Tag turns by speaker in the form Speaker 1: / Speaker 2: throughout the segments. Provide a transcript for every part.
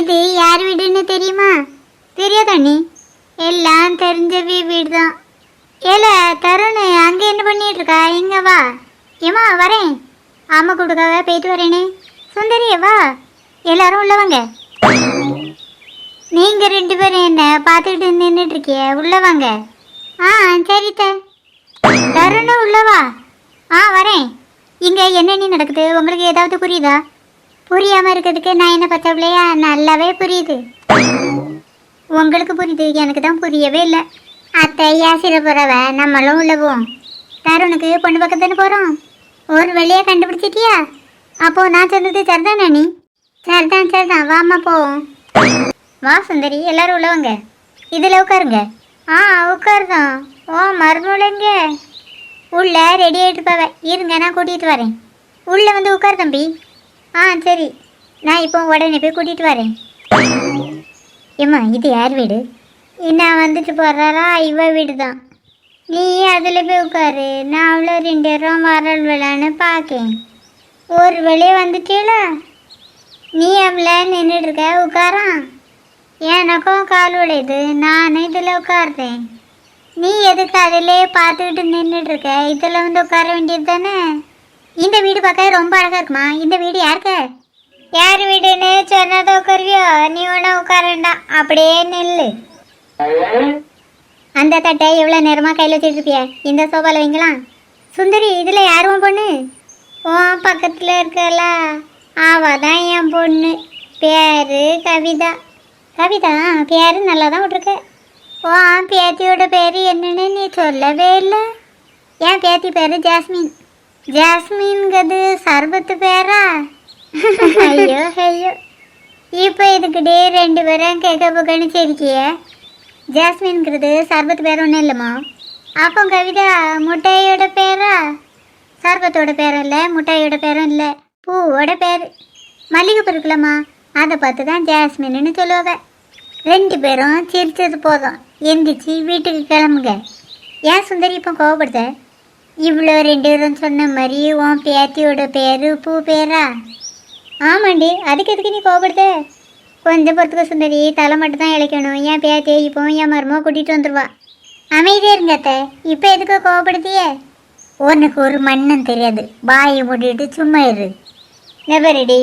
Speaker 1: இது யார் வீடுன்னு தெரியுமா? தெரியாதா நீ? எல்லாம் தெரிஞ்ச வீடு தான். ஏல தருண், அங்கே என்ன பண்ணிட்டு இருக்கா? எங்க வா. ஏமா வரேன். அம்மா கொடுக்காவ போயிட்டு வரேனே. சுந்தரிய வா, எல்லாரும் உள்ளவங்க. நீங்க 2 பேரும் என்ன பார்த்துக்கிட்டு நின்றுட்டு இருக்கிய? உள்ளவாங்க. சரி தருண் உள்ளவா. வரேன். இங்கே என்னென்ன நடக்குது உங்களுக்கு ஏதாவது புரியுதா? புரியாமல் இருக்கிறதுக்கு நான் என்ன பச்சவளையா? நல்லாவே புரியுது. உங்களுக்கு புரியுது, எனக்கு தான் புரியவே இல்லை. அத்தை யாசிர போகிறவ நம்மளும் உள்ளவோம். தருணுக்கு பொண்ணு பக்கம் தானே போகிறோம். ஒரு வழியாக கண்டுபிடிச்சிட்டியா? அப்போது நான் சொன்னது சரிதானே நீ? சரிதான் வாமா போவோம். வா சுந்தரி, எல்லாரும் உள்ளவங்க. இதில் உட்காருங்க. உட்காருதான். மருமூளைங்க உள்ள ரெடி ஆகிட்டு போவ. இருங்க, நான் கூட்டிகிட்டு வரேன். உள்ளே வந்து உட்காரு தம்பி. சரி, நான் இப்போ உடனே போய் கூட்டிகிட்டு வரேன். ஏம்மா, இது யார் வீடு? நான் வந்துட்டு போகிறாரா? இவ வீடு தான். நீ அதில் போய் உட்காரு. நான் அவ்வளோ 2 ரூபா வரல் விழான்னு பார்க்கேன். ஒரு வழியே வந்துட்டீல. நீ அவ்வளோ நின்றுட்டுருக்க, உட்காரான். எனக்கும் கால் உடையுது, நானும் இதில் உட்காருறேன். நீ எதுக்கு அதிலே பார்த்துக்கிட்டு நின்றுட்டுருக்க? இதில் வந்து உட்கார வேண்டியது தானே. இந்த வீடு பார்க்க ரொம்ப அழகாக இருக்குமா? இந்த வீடு யாருக்கு? யார் வீடுன்னு சொன்னதை உட்காருவியோ? நீ ஒன்றும் உட்கார வேண்டாம், அப்படியே நில்லு. அந்த தட்டை எவ்வளோ நேரமாக கையில் வச்சுட்ருப்பிய? இந்த சோபாவில் வைங்களாம். சுந்தரி, இதில் யாரும் பொண்ணு? பக்கத்தில் இருக்கல, அவள் தான் என் பொண்ணு. பேர் கவிதா. கவிதா பேர் நல்லா தான் விட்ருக்க. பேத்தியோட பேர் என்னன்னு நீ சொல்லவே இல்லை. என் பேத்தி பேர் ஜாஸ்மின். ஜாஸ்மின்ங்கிறது சர்பத்து பேரா? ஐயோ இப்போ இதுக்கிட்டே 2 பேரும் கேட்க போக்கன்னு சரிக்கிய. ஜாஸ்மின்ங்கிறது சர்பத்து பேர் ஒன்றும் இல்லைம்மா. அப்போ கவிதா முட்டையோட பேரா? சர்பத்தோட பேரும் இல்லை, முட்டையோட பேரும் இல்லை, பூவோட பேர். மல்லிகைப்பூ இருக்குல்லம்மா, அதை பார்த்து தான் ஜாஸ்மின்னு சொல்லுவாங்க. 2 பேரும் சிரிச்சது போதும், எந்திரிச்சு வீட்டுக்கு கிளம்புங்க. ஏன் சுந்தரி இப்போ கோவப்படுத்த? இவ்வளோ 2 பேரும் சொன்ன மாதிரி உன் பேத்தியோட பேர் பூ பேரா? ஆமாண்டி, அதுக்கு எதுக்கு நீ கோவப்படுத்த? கொஞ்சம் பொறுத்துக்க சுந்தரி, தலை மட்டும் தான் இழைக்கணும். என் பேத்தியை இப்போ என் மருமோ கூட்டிகிட்டு வந்துடுவா. அமைதியாக இருங்க அத்தை, இப்போ எதுக்கு கோவப்படுத்தியே? உனக்கு ஒரு மண்ணும் தெரியாது, பாயை மூடிட்டு சும்மா இரு. நெபரடி,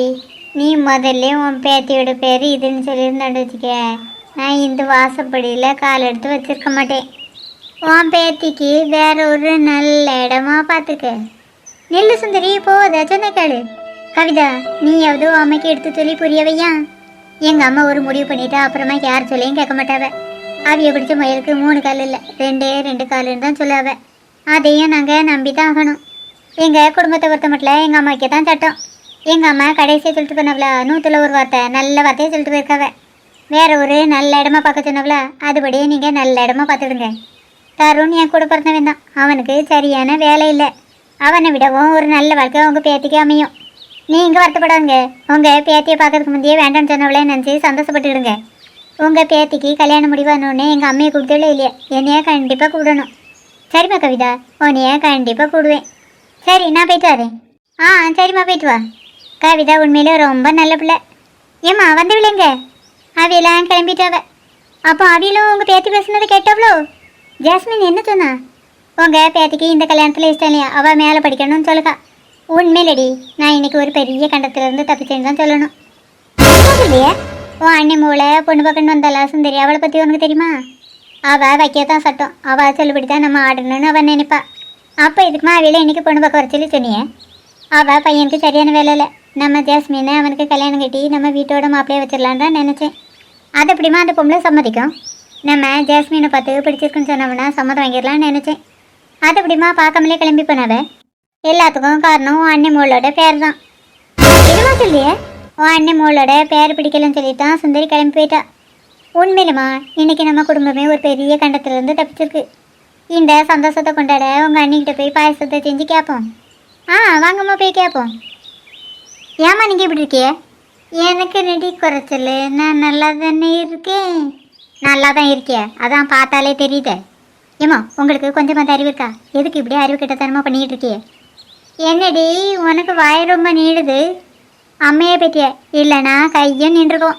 Speaker 1: நீ முதல்ல உன் பேத்தியோட பேர் இதுன்னு சொல்லியிருந்தாண்டு வச்சுக்க, நான் இந்த வாசப்படியில் கால் எடுத்து வச்சிருக்க மாட்டேன். உன் பேத்திக்கு வேற ஒரு நல்ல இடமா பார்த்துக்க. நெல்லு சுந்தரி, போவதா சொன்ன கேளு. கவிதா, நீயாவது அம்மைக்கு எடுத்து சொல்லி புரியவையா? எங்கள் அம்மா ஒரு முடிவு பண்ணிட்டா, அப்புறமா யார் சொல்லியும் கேட்க மாட்டாவ. அவிய பிடிச்ச முயலுக்கு 3 கால் இல்லை, 2 காலுன்னு தான் சொல்லாவ. அதையும் நாங்கள் நம்பி தான் ஆகணும். எங்கள் குடும்பத்தை பொறுத்த மட்டும் எங்கள் அம்மாவுக்கே தான் சட்டம். எங்கள் அம்மா கடைசியை சொல்லிட்டு போனவளா, 100ல் 1 வார்த்தை நல்ல வார்த்தையை சொல்லிட்டு போயிருக்காவ. வேற ஒரு நல்ல இடமா பார்க்க சொன்னவளா, அதுபடியே நீங்கள் நல்ல இடமா பார்த்துடுங்க. தருண் என் கூட பிறந்தவன் தான், அவனுக்கு சரியான வேலை இல்லை. அவனை விடவும் ஒரு நல்ல வாழ்க்கை உங்கள் பேத்திக்கு அமையும். நீங்கள் வருத்தப்படாதுங்க. உங்கள் பேத்தியை பார்க்கறதுக்கு முந்தையே வேண்டாம்னு சொன்னவளே நினச்சி சந்தோஷப்பட்டுடுங்க. உங்கள் பேத்திக்கு கல்யாணம் முடிவானோடனே எங்கள் அம்மையை கூப்பிடல இல்லையா, என்னையா கண்டிப்பாக கூப்பிடணும். சரிம்மா கவிதா, உன்னைய கண்டிப்பாக கூடுவேன். சரி, நான் போயிட்டு வரேன். சரிம்மா, போயிட்டு வா. கவிதா உண்மையிலே ரொம்ப நல்ல பிள்ளை. ஏம்மா வந்தவில்லைங்க? அவையெல்லாம் கிளம்பிட்டாவ. அப்போ அவையிலும் உங்கள் பேத்தி பேசுனதை கேட்டவளோ? ஜாஸ்மின் என்ன சொன்னா? உங்கள் பேத்திக்கு இந்த கல்யாணத்தில் இஷ்டம் இல்லையா, அவள் மேலே படிக்கணும்னு சொல்லுக்கா. உண்மையிலடி, நான் இன்னைக்கு ஒரு பெரிய கண்டத்திலேருந்து தப்பிச்சேன்னு தான் சொல்லணும். இல்லையா, உன் அண்ணி மூளை பொண்ணு பக்கன்னு வந்தாளா சுந்தரி, அவளை பற்றி உனக்கு தெரியுமா? அவள் வைக்கத்தான் சட்டம், அவள் சொல்லுபடி தான் நம்ம ஆடணும்னு அவன் நினைப்பா. அப்போ இதுக்குமா அவையில் இன்னைக்கு பொண்ணு பக்கம் வர சொல்லி சொன்னியே. அவள் பையனுக்கு சரியான வேலை இல்லை. நம்ம ஜாஸ்மினை அவனுக்கு கல்யாணம் கட்டி நம்ம வீட்டோட மாப்பிள்ளையை வச்சிடலான்னு தான் நினச்சேன். அது எப்படிமா அந்த பொம்பளை சம்மதிக்கும்? நம்ம ஜாஸ்மினை பார்த்து பிடிச்சிருக்குன்னு சொன்னவனா சம்மதம் வாங்கிடலான்னு நினச்சேன். அது எப்படிமா பார்க்காமலே கிளம்பி போனாவ? எல்லாத்துக்கும் காரணம் உன் அண்ணி மூளோட பேர் தான். இதுவா சொல்லியே? உன் அண்ணி மூளோட பேர் பிடிக்கலன்னு சொல்லிட்டு தான் சுந்தரி கிளம்பி போயிட்டா. உண்மையிலுமா இன்னைக்கு நம்ம குடும்பமே ஒரு பெரிய கண்டத்திலேருந்து தப்பிச்சிருக்கு. இந்த சந்தோஷத்தை கொண்டாட உங்கள் அண்ணிக்கிட்ட போய் பாயசத்தை செஞ்சு கேட்போம். வாங்கம்மா, போய் கேட்போம். ஏம்மா நீங்கள் இப்படி இருக்கியே? எனக்கு நெடி குறைச்சல், நான் நல்லா தானே இருக்கேன். நல்லா தான் இருக்கிய, அதான் பார்த்தாலே தெரியுது. ஏம்மா, உங்களுக்கு கொஞ்சமாக அறிவு இருக்கா? எதுக்கு இப்படி அறிவு கிட்டத்தனமாக பண்ணிக்கிட்டு இருக்கியே? என்னடி உனக்கு வாய் ரொம்ப நீடுது? அம்மையை பற்றிய இல்லைனா கையும் நின்றுக்கும்.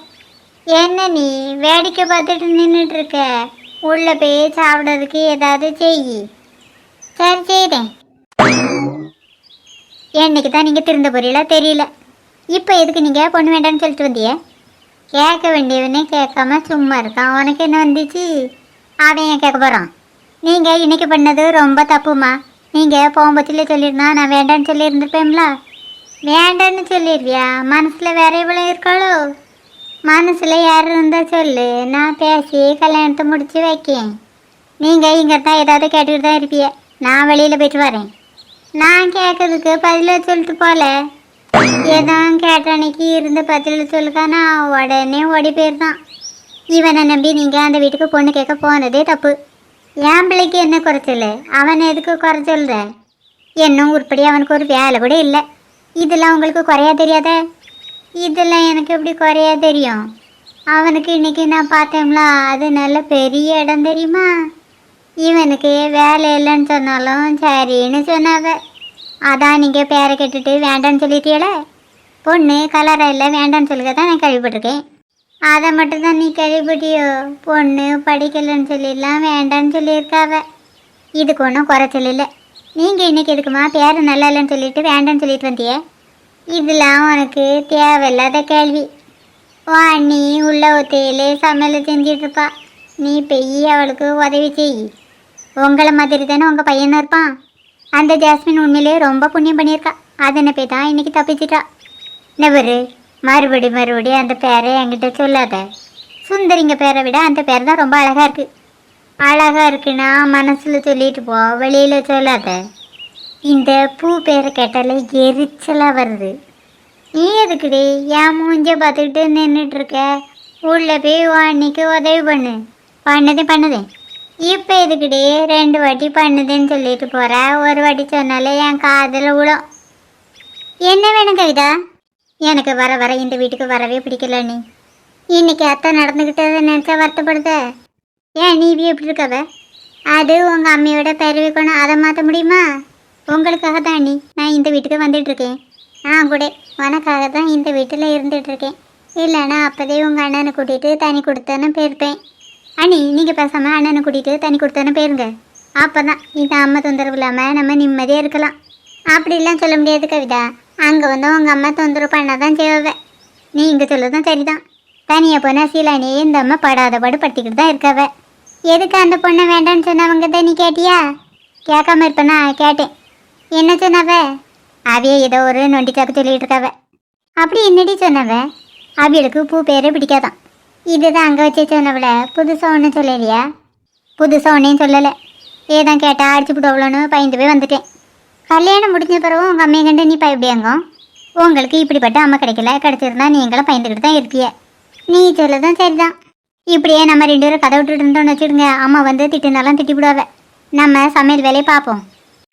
Speaker 1: என்ன நீ வேடிக்கை பார்த்துட்டு நின்றுட்டு இருக்க? உள்ள போய் சாப்பிட்றதுக்கு ஏதாவது செய். சரி செய்தேன். என்னைக்கு தான் நீங்கள் திருந்த போறீங்களா தெரியல. இப்போ எதுக்கு நீங்கள் பொண்ணு வேண்டான்னு சொல்லிட்டு வந்தியே? கேட்க வேண்டியவனே கேட்காம சும்மா இருக்கான். அவனுக்கு என்ன வந்துச்சு? அவன் ஏன் கேட்க போகிறான்? நீங்கள் இன்னைக்கு பண்ணது ரொம்ப தப்புமா. நீங்கள் போகும்போதுல சொல்லியிருந்தா நான் வேண்டான்னு சொல்லியிருந்துருப்பேன்ல. வேண்டான்னு சொல்லிடுவியா? மனசில் வேற இவ்வளோ இருக்காளோ? மனசில் யார் இருந்தால் சொல்லு, நான் பேசி கல்யாணத்தை முடித்து வைக்கேன். நீங்கள் இங்கே தான் ஏதாவது கேட்டுக்கிட்டு தான் இருப்பிய. நான் வெளியில் போயிட்டு வரேன். நான் கேட்கறதுக்கு பதிலாக சொல்லிட்டு போல. ஏதோ கேட்ட அன்னைக்கு இருந்து பதில் சொல்லுக்கானா உடனே ஓடி போயிருந்தான். இவனை நம்பி நீங்கள் அந்த வீட்டுக்கு பொண்ணு கேட்க போனதே தப்பு. என் பிள்ளைக்கு என்ன குறைச்சல்? அவன் எதுக்கு குறைச்சல்ற? இன்னும் உருப்படி அவனுக்கு ஒரு வேலை கூட இல்லை. இதெல்லாம் உங்களுக்கு குறையா தெரியாத? இதெல்லாம் எனக்கு எப்படி குறையா தெரியும்? அவனுக்கு இன்னைக்கு நான் பார்த்தேன்ல, அது நல்ல பெரிய இடம் தெரியுமா? இவனுக்கு வேலை இல்லைன்னு சொன்னாலும் சரின்னு சொன்னாவ. அதான் நீங்கள் பேரை கேட்டுட்டு வேண்டான்னு சொல்லிட்டீல. பொண்ணு கலராக இல்லை வேண்டான்னு சொல்லிக்க தான் நான் கேள்விப்பட்டிருக்கேன். அதை மட்டும்தான் நீ கேள்விப்பட்டியோ? பொண்ணு படிக்கலைன்னு சொல்லிடலாம் வேண்டான்னு சொல்லியிருக்காவ. இதுக்கு ஒன்றும் குறைச்சல் இல்லை. நீங்கள் இன்றைக்கி எதுக்குமா பேர் நல்லா இல்லைன்னு சொல்லிட்டு வேண்டான்னு சொல்லிட்டு வந்தியே? இதெல்லாம் உனக்கு தேவையில்லாத கேள்வி. வா, நீ உள்ள ஒத்தையிலே சமையல் செஞ்சிட்ருப்பா. நீ பெய்ய அவளுக்கு உதவி செய். உங்களை மாதிரி தானே உங்கள் பையனும் இருப்பான். அந்த ஜாஸ்மின் உண்மையிலே ரொம்ப புண்ணியம் பண்ணியிருக்கா. அதனை போய் தான் இன்றைக்கி தப்பிச்சிட்டா. நெவரு மறுபடி அந்த பேரை என்கிட்ட சொல்லாத. சுந்தரிங்க பேரை விட அந்த பேர் தான் ரொம்ப அழகாக இருக்குது. அழகாக இருக்குன்னா மனசில் சொல்லிட்டு போ, வெளியில் சொல்லாத. இந்த பூ பேரை கேட்டாலே எரிச்சலாக வருது. நீ எதுக்குடி என் மூஞ்ச பார்த்துக்கிட்டு நின்றுட்டுருக்க? உள்ள போய் அன்னைக்கு உதவி பண்ணுதேன். இப்போ எதுக்குடி 2 வாட்டி பண்ணுதுன்னு சொல்லிட்டு போகிற? ஒரு வாட்டி சொன்னாலே என் காதில் விடும். என்ன வேணும் கவிதா? எனக்கு வர இந்த வீட்டுக்கு வரவே பிடிக்கல. நீ இன்னைக்கு அத்தை நடந்துக்கிட்டதை நினச்சா வருத்தப்படுத? ஏன் நீ எப்படி இருக்கவ? அது உங்கள் அம்மையோட பெருவிக்கணும். அதை மாற்ற முடியுமா? உங்களுக்காக தான் நீ நான் இந்த வீட்டுக்கு வந்துட்டுருக்கேன். நான் கூட உனக்காக தான் இந்த வீட்டில் இருந்துகிட்ருக்கேன். இல்லைன்னா அப்போதே உங்கள் அண்ணனை கூட்டிகிட்டு தனி கொடுத்தேன்னு போயிருப்பேன். அண்ணி நீங்கள் பேசாமல் அண்ணனை கூட்டிகிட்டு தனி கொடுத்தேன்னு போயிருங்க. அப்போ தான் இந்த அம்மா தொந்தரவு இல்லாமல் நம்ம நிம்மதியாக இருக்கலாம். அப்படிலாம் சொல்ல முடியாது கவிதா. அங்கே வந்து உங்கள் அம்மா தொந்தரவு பண்ணால் தான் செய்வே. நீ இங்கே சொல்லதான் சரிதான். தனியாக போனால் சீலானியே இந்த அம்மா படாத பாடு படுத்திக்கிட்டு தான் இருக்கவ. எதுக்கு அந்த பொண்ணை வேண்டான்னு சொன்னவங்க தான் நீ கேட்டியா? கேட்காம இருப்பேனா? கேட்டேன். என்ன சொன்னவ? அவையே ஏதோ ஒரு நொண்டிக்காக்கு சொல்லிகிட்டு இருக்கவ. அப்படி என்னடி சொன்னவ? அவிகளுக்கு பூ பேரே பிடிக்காதான். இதுதான் அங்கே வச்சு சொன்னவள. புதுசாக ஒன்றும் சொல்லலையா? புதுசாக ஒன்றையும் சொல்லலை. ஏதான் கேட்டால் அடிச்சு விடுவலன்னு பயந்து போய் வந்துட்டேன். கல்யாணம் முடிஞ்ச பிறகு உங்கள் அம்மையை கண்டு நீ பயப்படியாங்க? உங்களுக்கு இப்படிப்பட்ட அம்மா கிடைக்கல. கிடச்சிருந்தா நீங்களும் பயந்துக்கிட்டு தான் இருப்பிய. நீ சொல்லதான் சரிதான். இப்படியே நம்ம 2 பேரும் கதை விட்டுட்டு இருந்தோம்னு வச்சுடுங்க. அம்மா வந்து திட்டுனாலும் திட்டி விடுவாவ. நம்ம சமையல் வேலையை பார்ப்போம்.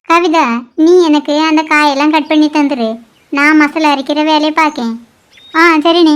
Speaker 1: கவிதா, நீ எனக்கு அந்த காயெல்லாம் கட் பண்ணி தந்துரு. நான் மசாலா அரைக்கிற வேலையை பார்க்கேன். ஆ சரிண்ணே.